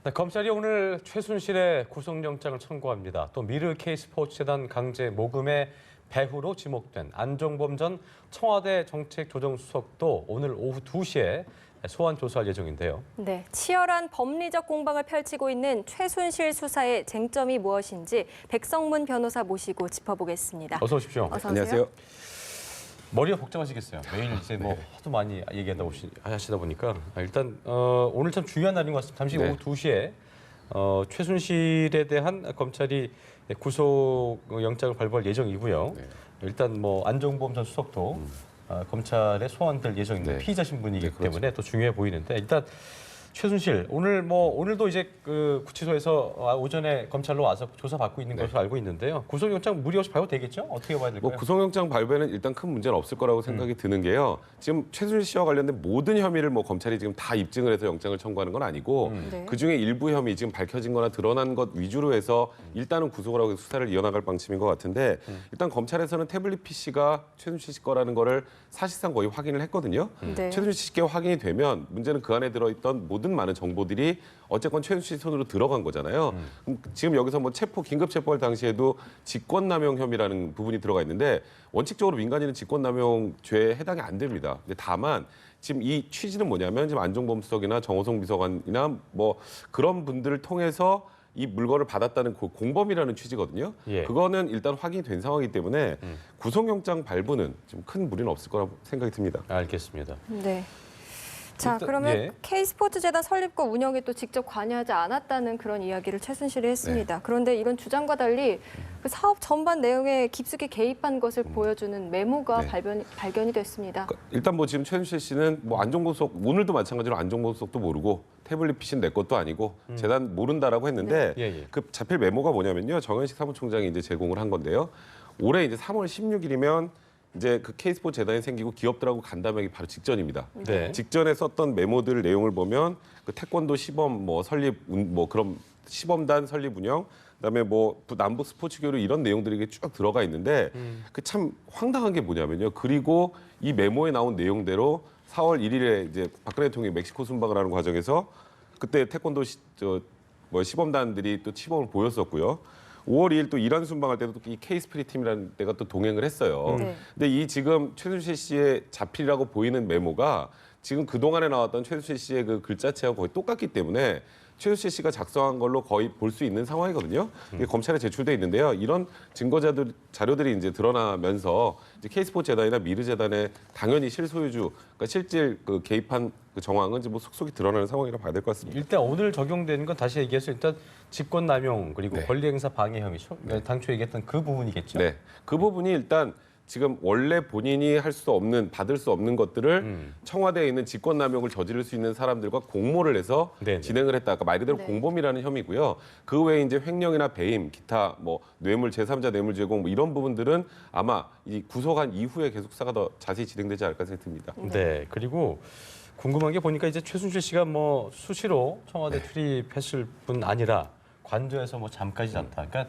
네, 검찰이 오늘 최순실의 구속영장을 청구합니다. 또 미르 K스포츠재단 강제 모금의 배후로 지목된 안종범 전 청와대 정책조정수석도 오늘 오후 2시에 소환 조사할 예정인데요. 네, 치열한 법리적 공방을 펼치고 있는 최순실 수사의 쟁점이 무엇인지 백성문 변호사 모시고 짚어보겠습니다. 어서 오십시오. 어서 오세요. 안녕하세요. 머리가 복잡하시겠어요. 매일 이제 뭐 하도 많이 얘기한다고 하시다 보니까 일단 오늘 참 중요한 날인 것 같습니다. 잠시 오후 2시에 최순실에 대한 검찰이 구속 영장을 발부할 예정이고요. 네. 일단 뭐 안종범 전 수석도 검찰에 소환될 예정인데 피의자 신분이기 때문에 또 중요해 보이는데 일단 최순실 오늘도 이제 그 구치소에서 오전에 검찰로 와서 조사 받고 있는 것으로 알고 있는데요. 구속영장 무리 없이 발부되겠죠? 어떻게 봐야 될까요? 뭐 구속영장 발부에는 일단 큰 문제는 없을 거라고 생각이 드는 게요. 지금 최순실 씨와 관련된 모든 혐의를 뭐 검찰이 지금 다 입증을 해서 영장을 청구하는 건 아니고 네. 그중에 일부 혐의 지금 밝혀진거나 드러난 것 위주로 해서 일단은 구속을 하고 수사를 이어나갈 방침인 것 같은데 일단 검찰에서는 태블릿 PC가 최순실 씨 거라는 거를 사실상 거의 확인을 했거든요. 네. 최순실 씨께 확인이 되면 문제는 그 안에 들어있던 모든 많은 정보들이 어쨌건 최순실 씨 손으로 들어간 거잖아요. 지금 여기서 뭐 긴급 체포할 당시에도 직권남용 혐의라는 부분이 들어가 있는데 원칙적으로 민간인은 직권남용 죄에 해당이 안 됩니다. 근데 다만 지금 이 취지는 뭐냐면 지금 안종범 수석이나 정호성 비서관이나 뭐 그런 분들을 통해서 이 물건을 받았다는 그 공범이라는 취지거든요. 예. 그거는 일단 확인이 된 상황이기 때문에 구속영장 발부는 좀 큰 무리는 없을 거라고 생각이 듭니다. 알겠습니다. 네. 자, 일단, 그러면 예. K스포츠재단 설립과 운영에 또 직접 관여하지 않았다는 그런 이야기를 최순실이 했습니다. 그런데 이런 주장과 달리 그 사업 전반 내용에 깊숙이 개입한 것을 보여주는 메모가 발견이 됐습니다. 일단 뭐 지금 최순실 씨는 뭐 안종범 수석 오늘도 마찬가지로 안종범 수석도 모르고 태블릿 PC는 내 것도 아니고 재단 모른다라고 했는데 그 자필 메모가 뭐냐면요. 정현식 사무총장이 이제 제공을 한 건데요. 올해 이제 3월 16일이면 이제 그 K스포츠 재단이 생기고 기업들하고 간담회기 바로 직전입니다. 네. 직전에 썼던 메모들 내용을 보면 그 태권도 시범 뭐 설립 뭐 그런 시범단 설립 운영 그다음에 뭐 남북 스포츠 교류 이런 내용들이 쭉 들어가 있는데 그 참 황당한 게 뭐냐면요. 그리고 이 메모에 나온 내용대로 4월 1일에 이제 박근혜 대통령이 멕시코 순방을 하는 과정에서 그때 태권도 시범단들이 또 시범을 보였었고요. 5월 2일 또 이란 순방할 때도 이 K스피릿 팀이라는 데가 또 동행을 했어요. 근데 이 지금 최순실 씨의 자필이라고 보이는 메모가 지금 그동안에 나왔던 최순실 씨의 그 글자체와 거의 똑같기 때문에 최순실 씨가 작성한 걸로 거의 볼 수 있는 상황이거든요. 이게 검찰에 제출돼 있는데요. 이런 자료들이 이제 드러나면서 이제 K스포츠 재단이나 미르 재단의 당연히 실소유주, 그러니까 실질 그 개입한 그 정황은 이제 뭐 속속이 드러나는 상황이라고 봐야 될 것 같습니다. 일단 오늘 적용되는 건 다시 얘기해서 일단 직권남용 그리고 권리행사 방해 혐의 당초 얘기했던 그 부분이겠죠. 네, 그 부분이 일단 지금 원래 본인이 할 수 없는 받을 수 없는 것들을 청와대에 있는 직권남용을 저지를 수 있는 사람들과 공모를 해서 진행을 했다. 그러니까 말 그대로 공범이라는 혐의고요. 그 외에 이제 횡령이나 배임, 기타 뭐 뇌물 제3자 뇌물 제공 뭐 이런 부분들은 아마 이 구속한 이후에 계속 수사가 더 자세히 진행되지 않을까 생각이 듭니다. 네, 그리고 궁금한 게 보니까 이제 최순실 씨가 뭐 수시로 청와대 출입했을 뿐 아니라 관저에서 뭐 잠까지 잤다. 그러니까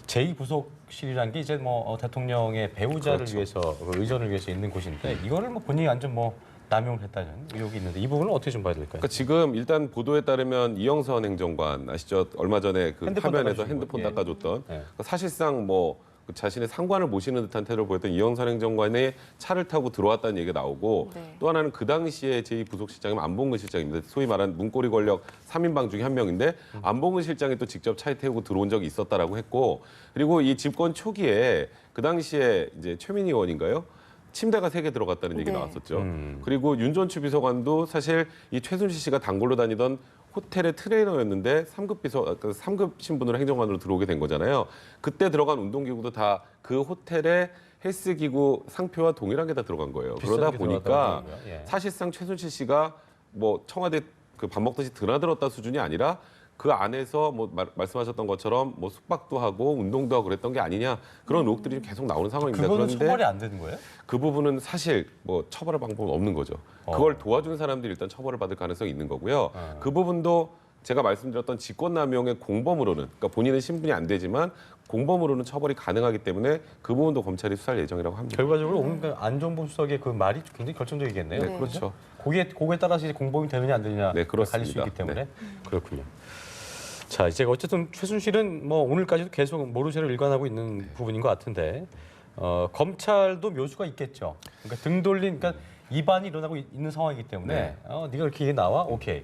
제2부속실이라는 게 이제 뭐 대통령의 배우자를 위해서 의전을 위해서 있는 곳인데 이거를 뭐 본인이 완전 뭐 남용을 했다는 의혹이 있는데 이 부분은 어떻게 좀 봐야 될까요? 그러니까 지금 일단 보도에 따르면 이영선 행정관 아시죠? 얼마 전에 그 화면에서 핸드폰 닦아줬던 그러니까 사실상 뭐 그 자신의 상관을 모시는 듯한 태도를 보였던 이영선 행정관의 차를 타고 들어왔다는 얘기가 나오고 또 하나는 그 당시에 제2부속실장이면 안봉근 실장입니다. 소위 말하는 문고리 권력 3인방 중에 한 명인데 안봉근 실장이 또 직접 차에 태우고 들어온 적이 있었다라고 했고 그리고 이 집권 초기에 그 당시에 이제 최민희 의원인가요? 침대가 3개 들어갔다는 얘기 나왔었죠. 그리고 윤전추 비서관도 사실 이 최순실 씨가 단골로 다니던 호텔의 트레이너였는데 3급 신분으로 행정관으로 들어오게 된 거잖아요. 그때 들어간 운동기구도 다 그 호텔의 헬스기구 상표와 동일한 게 다 들어간 거예요. 그러다 보니까 사실상 최순실 씨가 뭐 청와대 그 밥 먹듯이 드나들었다 수준이 아니라 그 안에서 뭐 말씀하셨던 것처럼 뭐 숙박도 하고 운동도 하고 그랬던 게 아니냐 그런 의혹들이 계속 나오는 상황입니다. 그거는 그런데 처벌이 안 되는 거예요? 그 부분은 사실 뭐 처벌할 방법은 없는 거죠. 그걸 도와준 사람들이 일단 처벌을 받을 가능성이 있는 거고요. 그 부분도 제가 말씀드렸던 직권남용의 공범으로는, 그러니까 본인은 신분이 안 되지만 공범으로는 처벌이 가능하기 때문에 그 부분도 검찰이 수사할 예정이라고 합니다. 결과적으로 오늘 그 안종범 수석의 그 말이 굉장히 결정적이겠네요. 네, 네. 그렇죠. 거기에 따라서 이제 공범이 되느냐 안 되느냐 네, 갈릴 수 그렇습니다. 있기 때문에 네. 그렇군요. 자, 이제 어쨌든 최순실은 뭐 오늘까지도 계속 모르쇠를 일관하고 있는 부분인 것 같은데 검찰도 묘수가 있겠죠. 그러니까 등 돌린, 그러니까 이반이 일어나고 있는 상황이기 때문에 네. 네가 이렇게 나와, 오케이.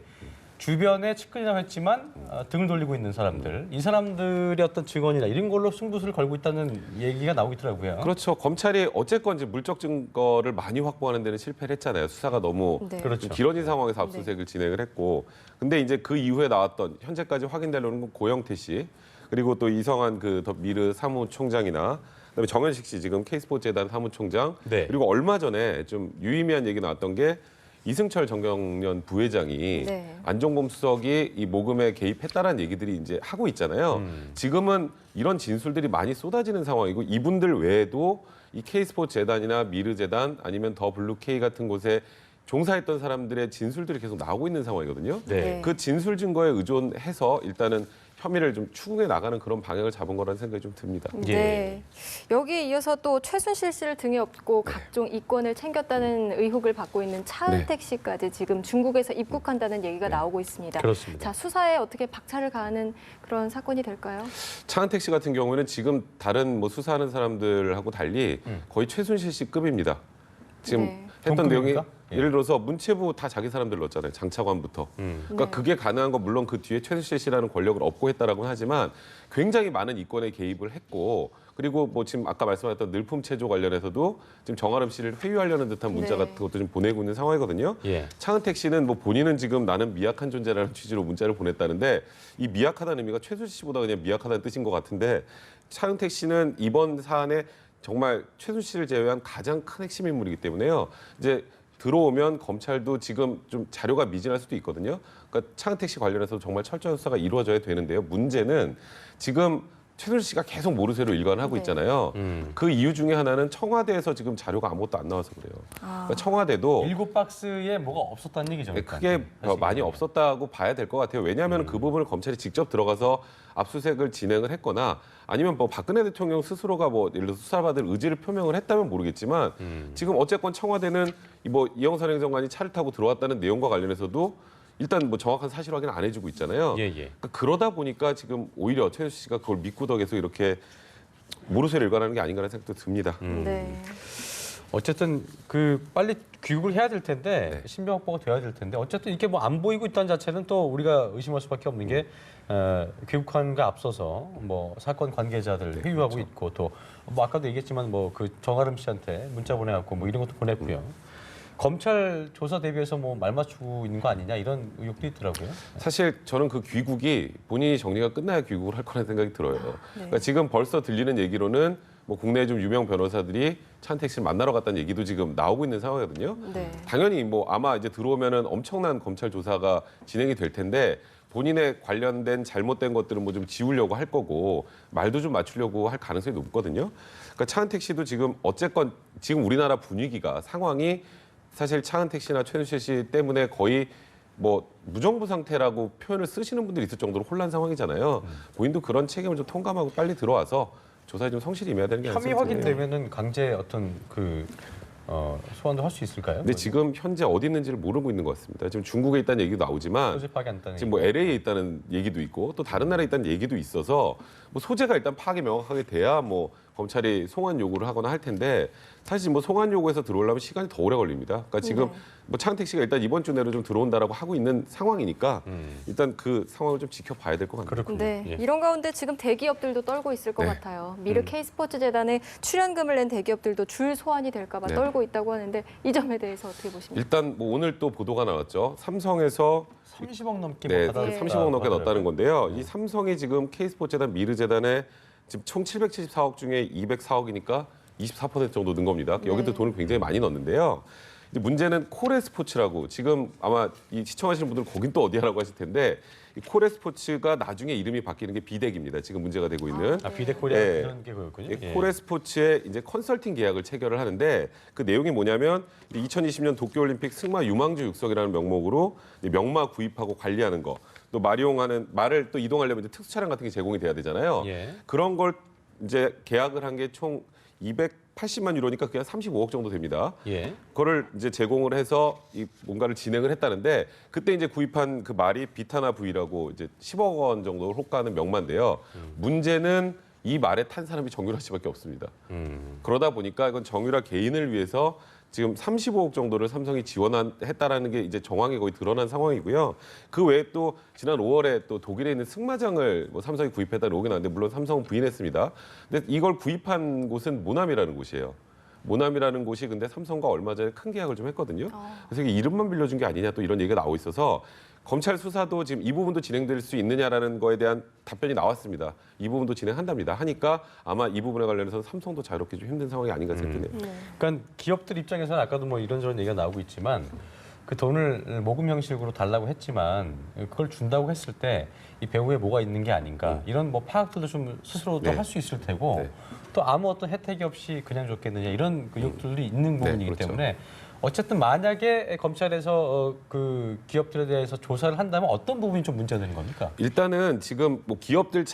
주변에 측근이라고 했지만 등을 돌리고 있는 사람들, 이 사람들의 어떤 증언이나 이런 걸로 승부수를 걸고 있다는 얘기가 나오고 있더라고요. 그렇죠. 검찰이 어쨌건 이제 물적 증거를 많이 확보하는 데는 실패를 했잖아요. 수사가 너무 네. 그렇죠. 좀 길어진 상황에서 압수수색을 진행을 했고, 근데 이제 그 이후에 나왔던 현재까지 확인되려는 건 고영태 씨, 그리고 또 이성한 그 더 미르 사무총장이나 그다음에 정현식 씨 지금 K스포츠재단 사무총장, 네. 그리고 얼마 전에 좀 유의미한 얘기 나왔던 게 이승철 정경련 부회장이 네. 안종범 수석이 이 모금에 개입했다라는 얘기들이 이제 하고 있잖아요. 지금은 이런 진술들이 많이 쏟아지는 상황이고, 이분들 외에도 이 K스포츠 재단이나 미르 재단 아니면 더 블루 K 같은 곳에 종사했던 사람들의 진술들이 계속 나오고 있는 상황이거든요. 네. 그 진술 증거에 의존해서 일단은 혐의를 좀 추궁해 나가는 그런 방향을 잡은 거라는 생각이 좀 듭니다. 예. 네. 여기에 이어서 또 최순실 씨를 등에 업고 각종 이권을 챙겼다는 의혹을 받고 있는 차은택 씨까지 지금 중국에서 입국한다는 얘기가 나오고 있습니다. 그렇습니다. 자, 수사에 어떻게 박차를 가하는 그런 사건이 될까요? 차은택 씨 같은 경우에는 지금 다른 뭐 수사하는 사람들하고 달리 거의 최순실 씨 급입니다. 지금 네. 했던 내용이 동급입니까? 예. 예를 들어서 문체부 다 자기 사람들 넣었잖아요. 장차관부터. 그러니까 네. 그게 가능한 건 물론 그 뒤에 최순실 씨라는 권력을 업고 했다라고는 하지만 굉장히 많은 이권에 개입을 했고, 그리고 뭐 지금 아까 말씀하셨던 늘품 체조 관련해서도 지금 정아름 씨를 회유하려는 듯한 문자 네. 같은 것도 좀 보내고 있는 상황이거든요. 예. 차은택 씨는 뭐 본인은 지금 나는 미약한 존재라는 취지로 문자를 보냈다는데, 이 미약하다는 의미가 최순실 씨보다 그냥 미약하다는 뜻인 것 같은데, 차은택 씨는 이번 사안에 정말 최순실 씨를 제외한 가장 큰 핵심 인물이기 때문에요. 이제 들어오면 검찰도 지금 좀 자료가 미진할 수도 있거든요. 그러니까 차은택 씨 관련해서도 정말 철저한 수사가 이루어져야 되는데요. 문제는 지금 최순실 씨가 계속 모르쇠로 일관하고 네. 있잖아요. 그 이유 중에 하나는 청와대에서 지금 자료가 아무것도 안 나와서 그래요. 그러니까 청와대도 7박스에 뭐가 없었다는 얘기죠. 네, 일단. 크게 사실. 많이 없었다고 봐야 될 것 같아요. 왜냐하면 그 부분을 검찰이 직접 들어가서 압수수색을 진행을 했거나 아니면 뭐 박근혜 대통령 스스로가 뭐 예를 들어서 수사받을 의지를 표명을 했다면 모르겠지만 지금 어쨌건 청와대는 뭐 이영선 행정관이 차를 타고 들어왔다는 내용과 관련해서도 일단 뭐 정확한 사실 확인 안 해주고 있잖아요. 예, 예. 그러니까 그러다 보니까 지금 오히려 최순실 씨가 그걸 믿고도 계속 이렇게 모르쇠를 일관하는 게 아닌가라는 생각도 듭니다. 네. 어쨌든 그 빨리 귀국을 해야 될 텐데 네. 신병 확보가 돼야 될 텐데 어쨌든 이게 뭐 안 보이고 있다는 자체는 또 우리가 의심할 수밖에 없는 게 귀국한과 앞서서 뭐 사건 관계자들 회유하고 그렇죠. 있고 또 뭐 아까도 얘기했지만 뭐 그 정아름 씨한테 문자 보내갖고 뭐 이런 것도 보냈고요. 검찰 조사 대비해서 뭐 말 맞추고 있는 거 아니냐 이런 의혹도 있더라고요. 사실 저는 그 귀국이 본인이 정리가 끝나야 귀국을 할 거라는 생각이 들어요. 네. 그러니까 지금 벌써 들리는 얘기로는 뭐 국내에 좀 유명 변호사들이 차은택 씨를 만나러 갔다는 얘기도 지금 나오고 있는 상황이거든요. 네. 당연히 뭐 아마 이제 들어오면은 엄청난 검찰 조사가 진행이 될 텐데 본인의 관련된 잘못된 것들은 뭐 좀 지우려고 할 거고 말도 좀 맞추려고 할 가능성이 높거든요. 그러니까 차은택 씨도 지금 어쨌건 지금 우리나라 분위기가 상황이 사실 차은택 씨나 최순실 씨 때문에 거의 뭐 무정부 상태라고 표현을 쓰시는 분들이 있을 정도로 혼란 상황이잖아요. 본인도 그런 책임을 좀 통감하고 빨리 들어와서 조사에 좀 성실히 임해야 되는 게 혐의 아닐까 싶습니다. 확인되면은 강제 어떤 그 소환도 할 수 있을까요? 근데 지금 현재 어디 있는지를 모르고 있는 것 같습니다. 지금 중국에 있다는 얘기도 나오지만 소집 파악이 안 됐다는 지금 뭐 LA에 있다는 얘기도 있고 또 다른 나라에 있다는 얘기도 있어서 뭐 소재가 일단 파악이 명확하게 돼야 뭐 검찰이 송환 요구를 하거나 할 텐데 사실 뭐 송환 요구해서 들어오려면 시간이 더 오래 걸립니다. 그러니까 지금 네. 뭐 차은택 씨가 일단 이번 주 내로 좀 들어온다라고 하고 있는 상황이니까 일단 그 상황을 좀 지켜봐야 될 것 같습니다. 그렇군요. 네, 예. 이런 가운데 지금 대기업들도 떨고 있을 것 네. 같아요. 미르 K스포츠 재단에 출연금을 낸 대기업들도 줄 소환이 될까 봐 네. 떨고 있다고 하는데 이 점에 대해서 어떻게 보십니까? 일단 뭐 오늘 또 보도가 나왔죠. 삼성에서 30억 넘게 네, 뭐 받았다 30억 넘게 넣었다는 하더라고요. 건데요. 이 삼성이 지금 K스포츠재단 미르재단에 지금 총 774억 중에 204억이니까 24% 정도 넣은 겁니다. 여기도 네. 돈을 굉장히 많이 넣었는데요. 이제 문제는 코레스포츠라고 지금 아마 이 시청하시는 분들은 거긴 또 어디야라고 하실 텐데 이 코레스포츠가 나중에 이름이 바뀌는 게 비덱입니다. 지금 문제가 되고 있는. 아, 비데코리아 네. 이런 게 그거였군요. 이 예. 코레스포츠의 이제 컨설팅 계약을 체결을 하는데 그 내용이 뭐냐면 2020년 도쿄올림픽 승마 유망주 육성이라는 명목으로 이제 명마 구입하고 관리하는 거, 또 말을 또 이동하려면 이제 특수 차량 같은 게 제공이 돼야 되잖아요. 예. 그런 걸 이제 계약을 한 게 총 280만 유로니까 그냥 35억 정도 됩니다. 예. 그거를 이제 제공을 해서 이 뭔가를 진행을 했다는데 그때 이제 구입한 그 말이 비타나 V라고 이제 10억 원 정도 호가하는 명마인데요. 문제는 이 말에 탄 사람이 정유라 씨밖에 없습니다. 그러다 보니까 이건 정유라 개인을 위해서 지금 35억 정도를 삼성이 지원했다라는 게 이제 정황이 거의 드러난 상황이고요. 그 외에 또 지난 5월에 또 독일에 있는 승마장을 뭐 삼성이 구입했다는 의혹이 나왔는데 물론 삼성은 부인했습니다. 근데 이걸 구입한 곳은 모남이라는 곳이에요. 모남이라는 곳이 근데 삼성과 얼마 전에 큰 계약을 좀 했거든요. 그래서 이게 이름만 빌려준 게 아니냐 또 이런 얘기가 나오고 있어서 검찰 수사도 지금 이 부분도 진행될 수 있느냐라는 거에 대한 답변이 나왔습니다. 이 부분도 진행한답니다. 하니까 아마 이 부분에 관련해서는 삼성도 자유롭게 좀 힘든 상황이 아닌가 생각되네요. 그러니까 기업들 입장에서는 아까도 뭐 이런저런 얘기가 나오고 있지만 그 돈을 모금 형식으로 달라고 했지만 그걸 준다고 했을 때 이 배후에 뭐가 있는 게 아닌가 이런 뭐 파악들도 좀 스스로도 네. 할 수 있을 테고 네. 또 아무 어떤 혜택이 없이 그냥 줬겠느냐 이런 의혹들이 있는 부분이기 그렇죠. 때문에 어쨌든 만약에 검찰에서 그 기업들에 대해서 조사를 한다면 어떤 부분이 좀 문제가 되는 겁니까? 일단은 지금 뭐 기업들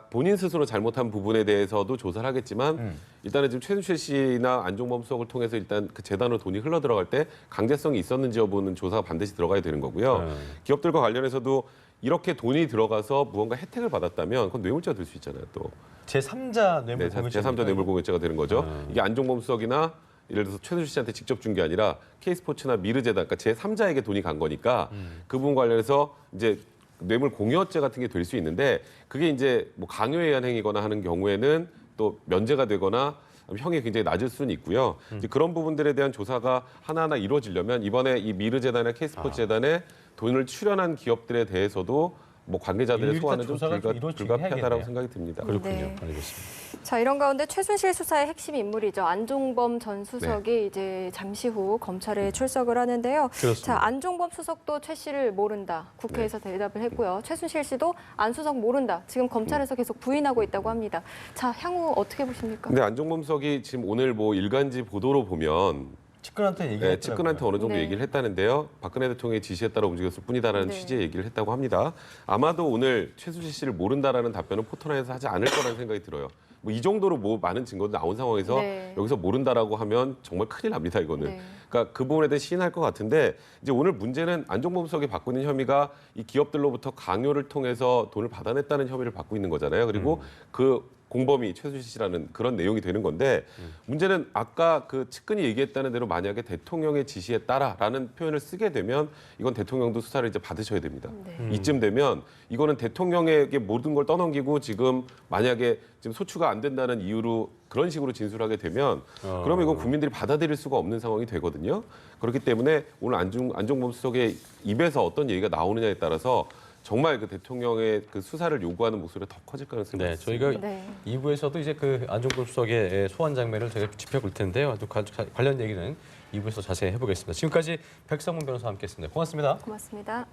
본인 스스로 잘못한 부분에 대해서도 조사를 하겠지만 일단은 지금 최순실 씨나 안종범 수석을 통해서 일단 그 재단으로 돈이 흘러 들어갈 때 강제성이 있었는지 여부는 조사가 반드시 들어가야 되는 거고요. 기업들과 관련해서도 이렇게 돈이 들어가서 무언가 혜택을 받았다면 그건 뇌물죄가 될 수 있잖아요. 또 제3자 뇌물 네, 공여죄 제3자 뇌물공여죄가 되는 거죠. 이게 안종범 수석이나 예를 들어서 최순실 씨한테 직접 준 게 아니라 K스포츠나 미르재단, 그러니까 제3자에게 돈이 간 거니까 그 부분 관련해서 이제 뇌물 공여죄 같은 게 될 수 있는데 그게 이제 뭐 강요에 의한 행위거나 하는 경우에는 또 면제가 되거나 형이 굉장히 낮을 수는 있고요. 이제 그런 부분들에 대한 조사가 하나하나 이루어지려면 이번에 이 미르재단이나 K스포츠재단에 돈을 출연한 기업들에 대해서도 뭐 관계자들의 일일이 소환은 좀 조사가 좀 이루어지긴 불가피하다라고 해야겠네요. 생각이 듭니다. 그렇군요. 네. 알겠습니다. 자, 이런 가운데 최순실 수사의 핵심 인물이죠. 안종범 전 수석이 네. 이제 잠시 후 검찰에 출석을 하는데요. 그렇습니다. 자, 안종범 수석도 최 씨를 모른다. 국회에서 대답을 했고요. 최순실 씨도 안 수석 모른다. 지금 검찰에서 계속 부인하고 있다고 합니다. 자, 향후 어떻게 보십니까? 근데 안종범 수석이 지금 오늘 뭐 일간지 보도로 보면 측근한테 얘기했더라고요. 측근한테 어느 정도 네. 얘기를 했다는데요. 박근혜 대통령의 지시에 따라 움직였을 뿐이다라는 네. 취지의 얘기를 했다고 합니다. 아마도 오늘 최순실 씨를 모른다라는 답변은 포토라인에서 하지 않을 거라는 생각이 들어요. 뭐 이 정도로 뭐 많은 증거도 나온 상황에서 네. 여기서 모른다라고 하면 정말 큰일 납니다, 이거는. 네. 그러니까 그 부분에 대해 시인할 것 같은데 이제 오늘 문제는 안종범 수석이 받고 있는 혐의가 이 기업들로부터 강요를 통해서 돈을 받아냈다는 혐의를 받고 있는 거잖아요. 그리고 그 공범이 최순실 씨라는 그런 내용이 되는 건데 문제는 아까 그 측근이 얘기했다는 대로 만약에 대통령의 지시에 따라라는 표현을 쓰게 되면 이건 대통령도 수사를 이제 받으셔야 됩니다. 네. 이쯤 되면 이거는 대통령에게 모든 걸 떠넘기고 지금 만약에 지금 소추가 안 된다는 이유로 그런 식으로 진술하게 되면 그러면 이건 국민들이 받아들일 수가 없는 상황이 되거든요. 그렇기 때문에 오늘 안종범 수석의 입에서 어떤 얘기가 나오느냐에 따라서 정말 그 대통령의 그 수사를 요구하는 목소리가 더 커질 가능성이 네, 있습니다. 저희가 네. 2부에서도 이제 그 안종범 수석의 소환 장면을 저희가 짚어볼 텐데요. 또 관련 얘기는 2부에서 자세히 해보겠습니다. 지금까지 백성문 변호사와 함께했습니다. 고맙습니다. 고맙습니다.